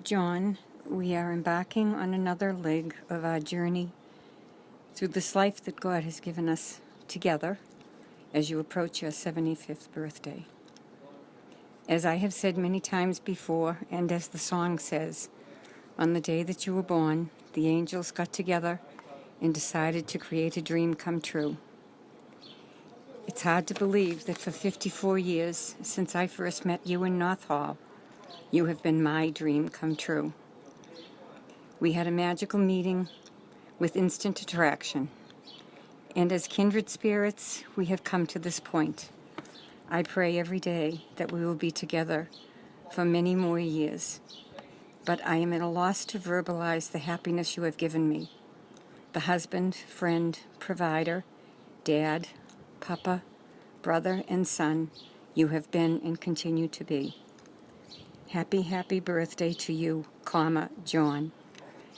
John, we are embarking on another leg of our journey through this life that God has given us together as you approach your 75th birthday. As I have said many times before, and as the song says, on the day that you were born, the angels got together and decided to create a dream come true. It's hard to believe that for 54 years, since I first met you in North Hall, you have been my dream come true. We had a magical meeting with instant attraction. And as kindred spirits, we have come to this point. I pray every day that we will be together for many more years. But I am at a loss to verbalize the happiness you have given me. The husband, friend, provider, dad, papa, brother, and son you have been and continue to be. Happy, happy birthday to you, John.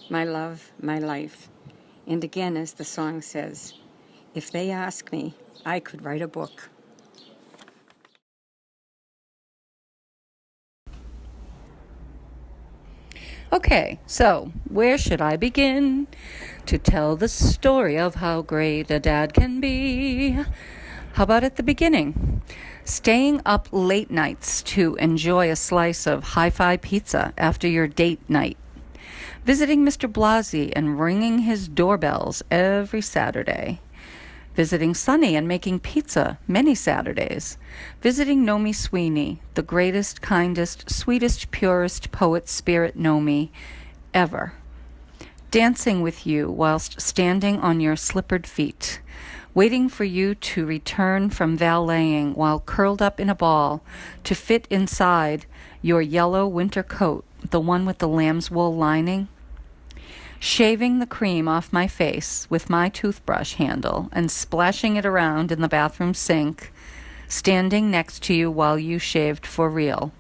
My love, my life. And again, as the song says, if they ask me, I could write a book. Okay, so where should I begin to tell the story of how great a dad can be? How about at the beginning? Staying up late nights to enjoy a slice of hi-fi pizza after your date night. Visiting Mr. Blasey and ringing his doorbells every Saturday. Visiting Sonny and making pizza many Saturdays. Visiting Nomi Sweeney, the greatest, kindest, sweetest, purest poet spirit Nomi ever. Dancing with you whilst standing on your slippered feet. Waiting for you to return from valeting while curled up in a ball to fit inside your yellow winter coat, the one with the lamb's wool lining. Shaving the cream off my face with my toothbrush handle and splashing it around in the bathroom sink, standing next to you while you shaved for real.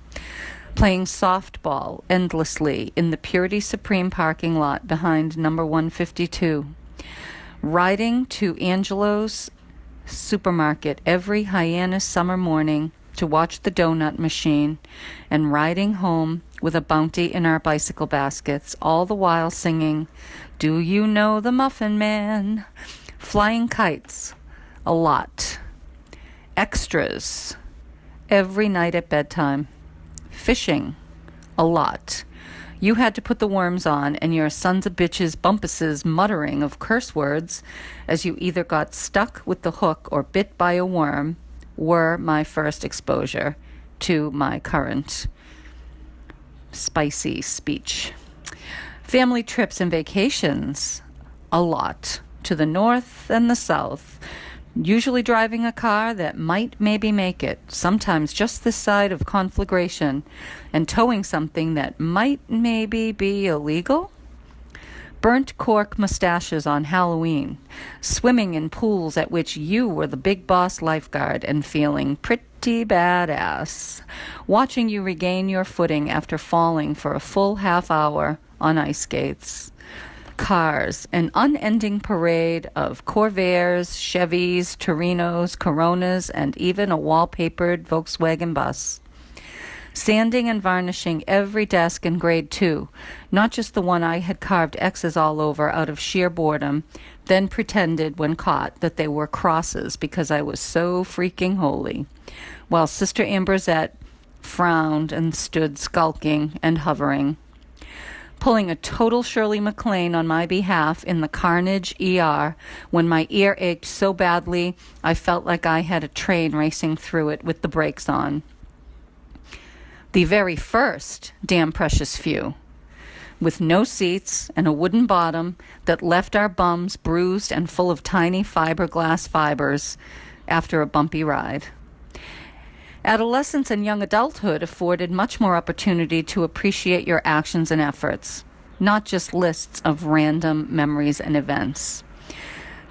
Playing softball endlessly in the Purity Supreme parking lot behind number 152. Riding to Angelo's supermarket every Hyannis summer morning to watch the donut machine, and riding home with a bounty in our bicycle baskets, all the while singing, "Do you know the Muffin Man?" Flying kites, a lot. Extras, every night at bedtime. Fishing, a lot. You had to put the worms on, and your sons of bitches bumpuses muttering of curse words as you either got stuck with the hook or bit by a worm were my first exposure to my current spicy speech. Family trips and vacations, a lot, to the north and the south, usually driving a car that might maybe make it, sometimes just this side of conflagration, and towing something that might maybe be illegal. Burnt cork mustaches on Halloween, swimming in pools at which you were the big boss lifeguard and feeling pretty badass, watching you regain your footing after falling for a full half hour on ice skates. Cars, an unending parade of Corvairs, Chevys, Torinos, Coronas, and even a wallpapered Volkswagen bus. Sanding and varnishing every desk in grade 2, not just the one I had carved X's all over out of sheer boredom, then pretended when caught that they were crosses because I was so freaking holy, while Sister Ambrosette frowned and stood skulking and hovering. Pulling a total Shirley MacLaine on my behalf in the Carnage ER when my ear ached so badly I felt like I had a train racing through it with the brakes on. The very first damn precious few, with no seats and a wooden bottom that left our bums bruised and full of tiny fiberglass fibers after a bumpy ride. Adolescence and young adulthood afforded much more opportunity to appreciate your actions and efforts, not just lists of random memories and events.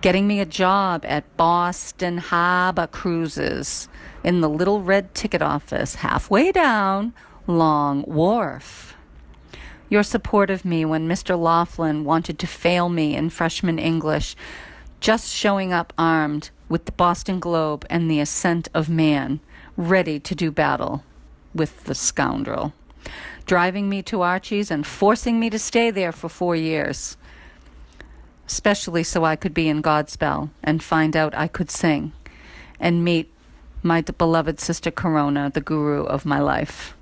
Getting me a job at Boston Harbor Cruises in the little red ticket office halfway down Long Wharf. Your support of me when Mr. Laughlin wanted to fail me in freshman English, just showing up armed with the Boston Globe and the Ascent of Man, ready to do battle with the scoundrel. driving me to Archie's and forcing me to stay there for 4 years, especially so I could be in Godspell and find out I could sing and meet my beloved sister Corona, the guru of my life.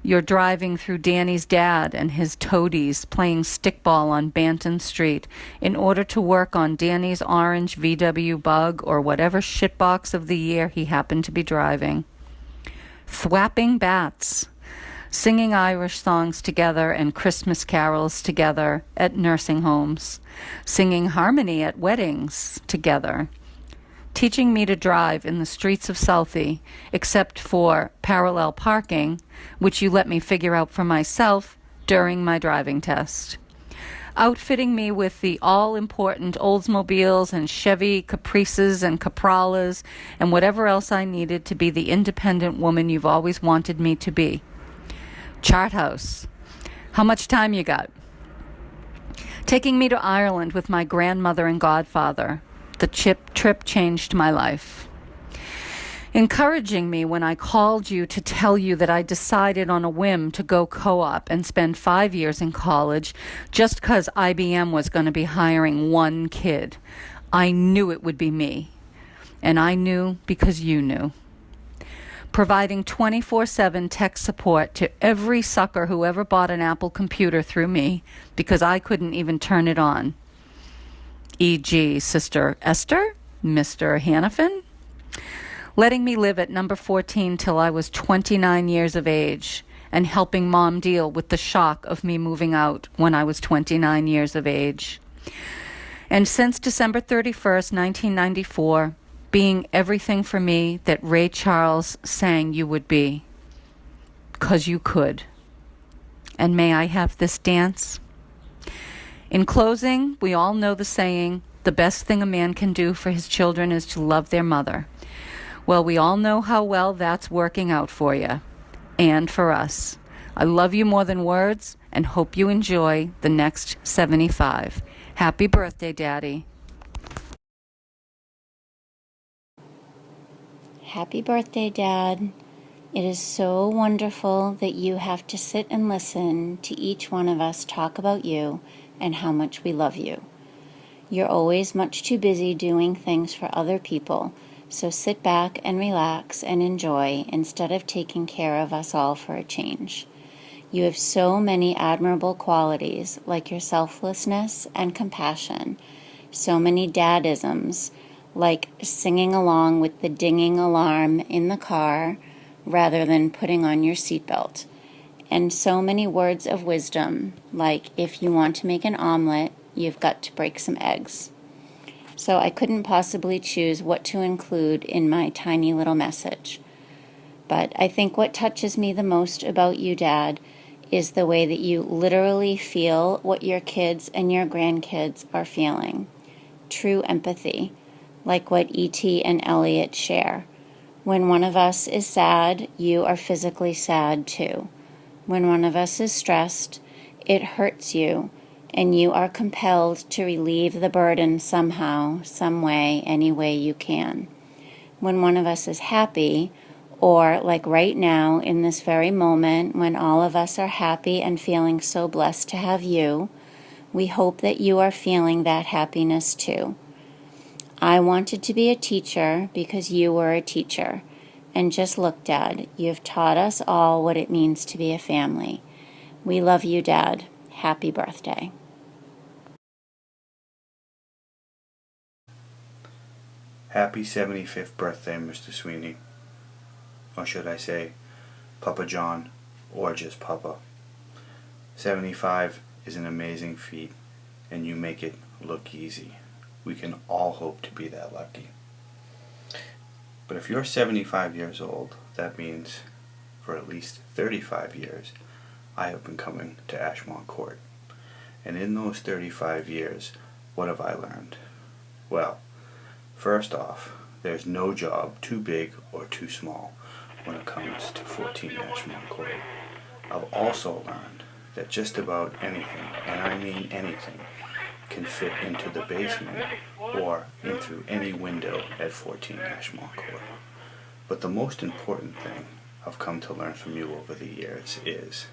You're driving through Danny's dad and his toadies playing stickball on Banton Street in order to work on Danny's orange VW Bug or whatever shitbox of the year he happened to be driving. Thwapping bats, singing Irish songs together and Christmas carols together at nursing homes, singing harmony at weddings together, teaching me to drive in the streets of Southie, except for parallel parking, which you let me figure out for myself during my driving test. Outfitting me with the all-important Oldsmobiles and Chevy Caprices and Capralas and whatever else I needed to be the independent woman you've always wanted me to be. Chart house. How much time you got? Taking me to Ireland with my grandmother and godfather. The trip changed my life. Encouraging me when I called you to tell you that I decided on a whim to go co-op and spend 5 years in college just because IBM was going to be hiring one kid. I knew it would be me. And I knew because you knew. Providing 24/7 tech support to every sucker who ever bought an Apple computer through me because I couldn't even turn it on. E.g. Sister Esther, Mr. Hannafin, letting me live at number 14 till I was 29 years of age, and helping Mom deal with the shock of me moving out when I was 29 years of age. And since December 31st, 1994, being everything for me that Ray Charles sang you would be. 'Cause you could. And may I have this dance? In closing, we all know the saying, the best thing a man can do for his children is to love their mother. Well, we all know how well that's working out for you. And for us. I love you more than words and hope you enjoy the next 75. Happy birthday, Daddy. Happy birthday, Dad. It is so wonderful that you have to sit and listen to each one of us talk about you and how much we love you. You're always much too busy doing things for other people, so sit back and relax and enjoy instead of taking care of us all for a change. You have so many admirable qualities like your selflessness and compassion, so many dadisms like singing along with the dinging alarm in the car rather than putting on your seatbelt. And so many words of wisdom, like if you want to make an omelet, you've got to break some eggs. So I couldn't possibly choose what to include in my tiny little message. But I think what touches me the most about you, Dad, is the way that you literally feel what your kids and your grandkids are feeling. True empathy. Like what E.T. and Elliot share. When one of us is sad, you are physically sad too. When one of us is stressed, it hurts you, and you are compelled to relieve the burden somehow, some way, any way you can. When one of us is happy, or like right now in this very moment when all of us are happy and feeling so blessed to have you, we hope that you are feeling that happiness too. I wanted to be a teacher because you were a teacher. And just look, Dad, you've taught us all what it means to be a family. We love you, Dad. Happy birthday. Happy 75th birthday, Mr. Sweeney. Or should I say, Papa John, or just Papa. 75 is an amazing feat, and you make it look easy. We can all hope to be that lucky. But if you're 75 years old, that means for at least 35 years, I have been coming to Ashmont Court. And in those 35 years, what have I learned? Well, first off, there's no job too big or too small when it comes to 14 Ashmont Court. I've also learned that just about anything, and I mean anything, can fit into the basement or in through any window at 14 Ashmont Court. But the most important thing I've come to learn from you over the years is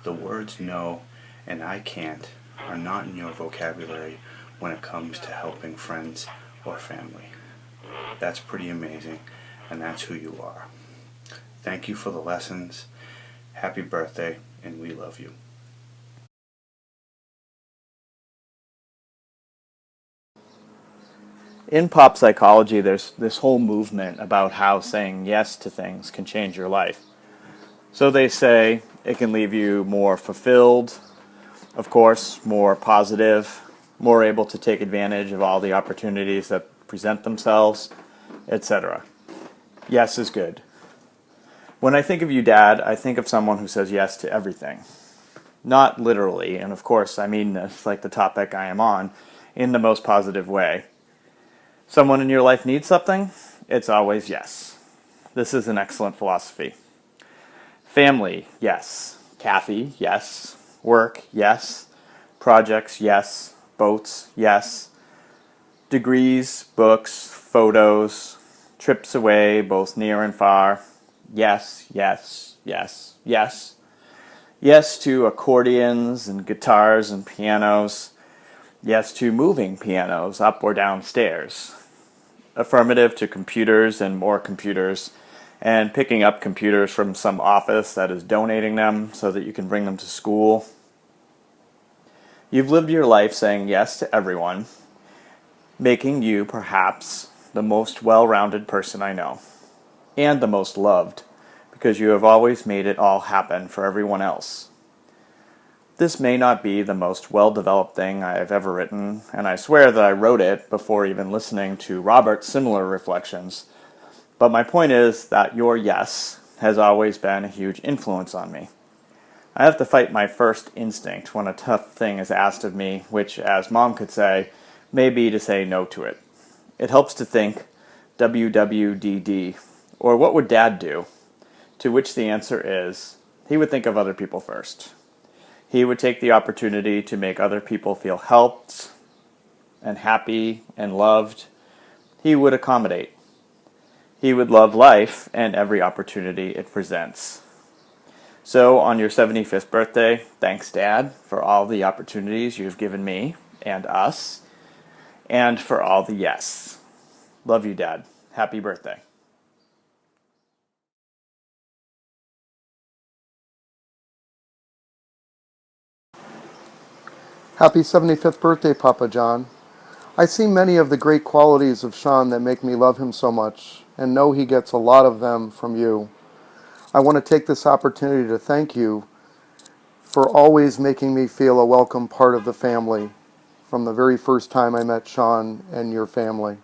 the words no and I can't are not in your vocabulary when it comes to helping friends or family. That's pretty amazing, and that's who you are. Thank you for the lessons. Happy birthday, and we love you. In pop psychology, there's this whole movement about how saying yes to things can change your life. So they say it can leave you more fulfilled, of course, more positive, more able to take advantage of all the opportunities that present themselves, etc. Yes is good. When I think of you, Dad, I think of someone who says yes to everything. Not literally, and of course I mean this, like the topic I am on, in the most positive way. Someone in your life needs something, it's always yes. This is an excellent philosophy. Family, yes. Kathy, yes. Work, yes. Projects, yes. Boats, yes. Degrees, books, photos, trips away, both near and far. Yes, yes, yes, yes. Yes to accordions and guitars and pianos. Yes to moving pianos up or downstairs. Affirmative to computers and more computers, and picking up computers from some office that is donating them so that you can bring them to school. You've lived your life saying yes to everyone, making you, perhaps, the most well-rounded person I know, and the most loved, because you have always made it all happen for everyone else. This may not be the most well-developed thing I have ever written, and I swear that I wrote it before even listening to Robert's similar reflections, but my point is that your yes has always been a huge influence on me. I have to fight my first instinct when a tough thing is asked of me, which, as Mom could say, may be to say no to it. It helps to think, WWDD, or what would Dad do? To which the answer is, he would think of other people first. He would take the opportunity to make other people feel helped and happy and loved. He would accommodate. He would love life and every opportunity it presents. So on your 75th birthday, thanks, Dad, for all the opportunities you've given me and us, and for all the yes. Love you, Dad. Happy birthday. Happy 75th birthday, Papa John. I see many of the great qualities of Sean that make me love him so much, and know he gets a lot of them from you. I want to take this opportunity to thank you for always making me feel a welcome part of the family from the very first time I met Sean and your family.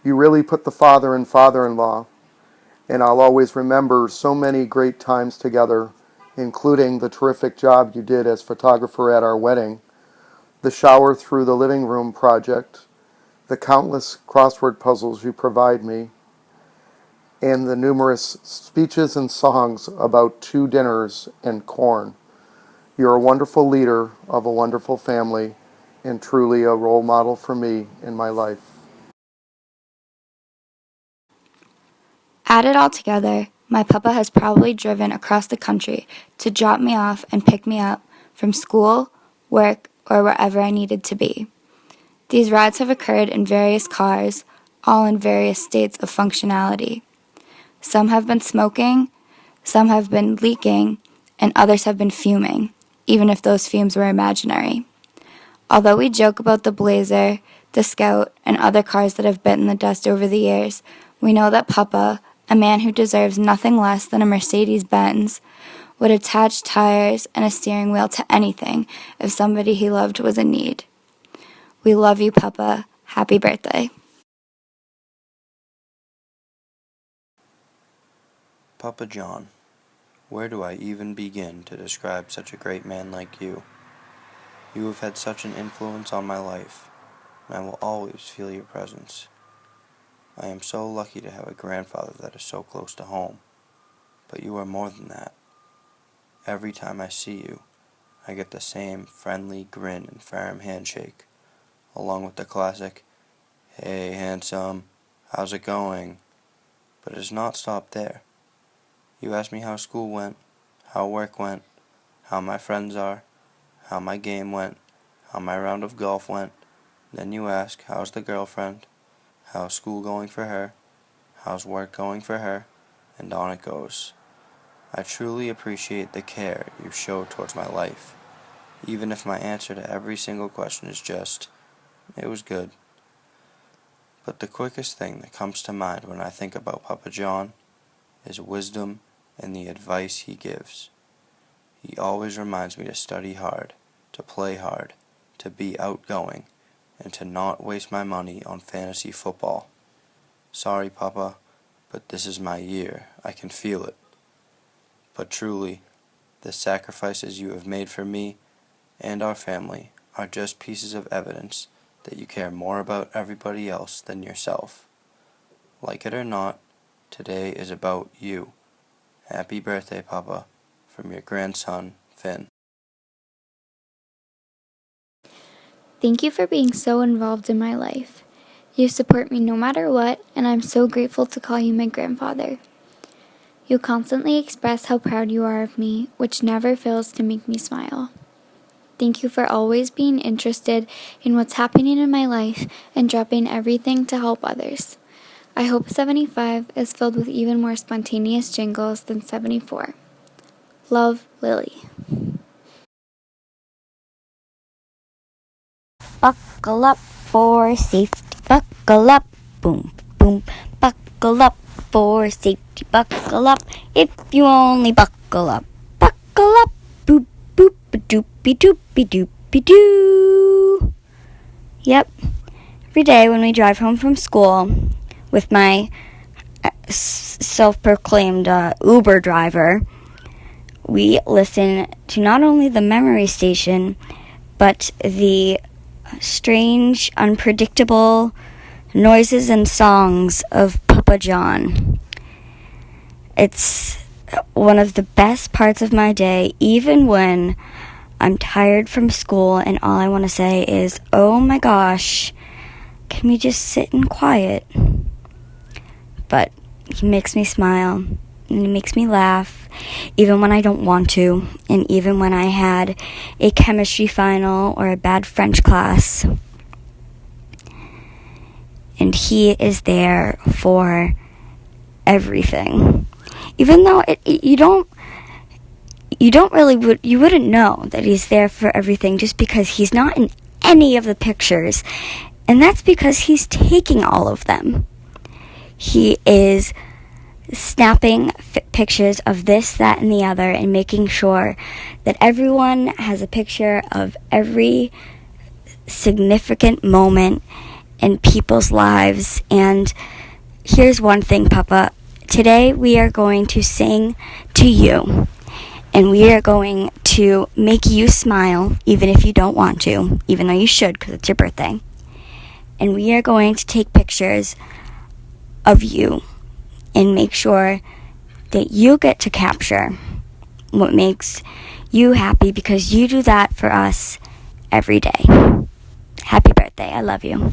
You really put the father and father-in-law, and I'll always remember so many great times together, including the terrific job you did as photographer at our wedding, the shower through the living room project, the countless crossword puzzles you provide me, and the numerous speeches and songs about 2 dinners and corn. You're a wonderful leader of a wonderful family and truly a role model for me in my life. Add it all together, my papa has probably driven across the country to drop me off and pick me up from school, work, or wherever I needed to be. These rides have occurred in various cars, all in various states of functionality. Some have been smoking, some have been leaking, and others have been fuming, even if those fumes were imaginary. Although we joke about the Blazer, the Scout, and other cars that have bitten the dust over the years, we know that Papa, a man who deserves nothing less than a Mercedes-Benz, would attach tires and a steering wheel to anything if somebody he loved was in need. We love you, Papa. Happy birthday. Papa John, where do I even begin to describe such a great man like you? You have had such an influence on my life, and I will always feel your presence. I am so lucky to have a grandfather that is so close to home, but you are more than that. Every time I see you, I get the same friendly grin and firm handshake, along with the classic, "Hey, handsome, how's it going?" But it does not stop there. You ask me how school went, how work went, how my friends are, how my game went, how my round of golf went. Then you ask, how's the girlfriend? How's school going for her? How's work going for her? And on it goes. I truly appreciate the care you show towards my life, even if my answer to every single question is just, it was good. But the quickest thing that comes to mind when I think about Papa John is wisdom and the advice he gives. He always reminds me to study hard, to play hard, to be outgoing, and to not waste my money on fantasy football. Sorry, Papa, but this is my year. I can feel it. But truly, the sacrifices you have made for me and our family are just pieces of evidence that you care more about everybody else than yourself. Like it or not, today is about you. Happy birthday, Papa, from your grandson, Finn. Thank you for being so involved in my life. You support me no matter what, and I'm so grateful to call you my grandfather. You constantly express how proud you are of me, which never fails to make me smile. Thank you for always being interested in what's happening in my life and dropping everything to help others. I hope 75 is filled with even more spontaneous jingles than 74. Love, Lily. Buckle up for safety, buckle up, boom, boom, buckle up for safety, buckle up, if you only buckle up, boop, boop, doopy doopy doopy doo. Yep, every day when we drive home from school with my self-proclaimed Uber driver, we listen to not only the memory station, but the strange, unpredictable noises and songs of Papa John. It's one of the best parts of my day, even when I'm tired from school and all I want to say is, oh my gosh, can we just sit in quiet? But he makes me smile, and he makes me laugh, even when I don't want to, and even when I had a chemistry final or a bad French class. And he is there for everything. Even though you wouldn't know that he's there for everything just because he's not in any of the pictures. And that's because he's taking all of them. He is snapping pictures of this, that, and the other, and making sure that everyone has a picture of every significant moment in people's lives. And here's one thing, Papa. Today we are going to sing to you, and we are going to make you smile, even if you don't want to, even though you should because it's your birthday. And we are going to take pictures of you and make sure that you get to capture what makes you happy, because you do that for us every day. Happy birthday. I love you.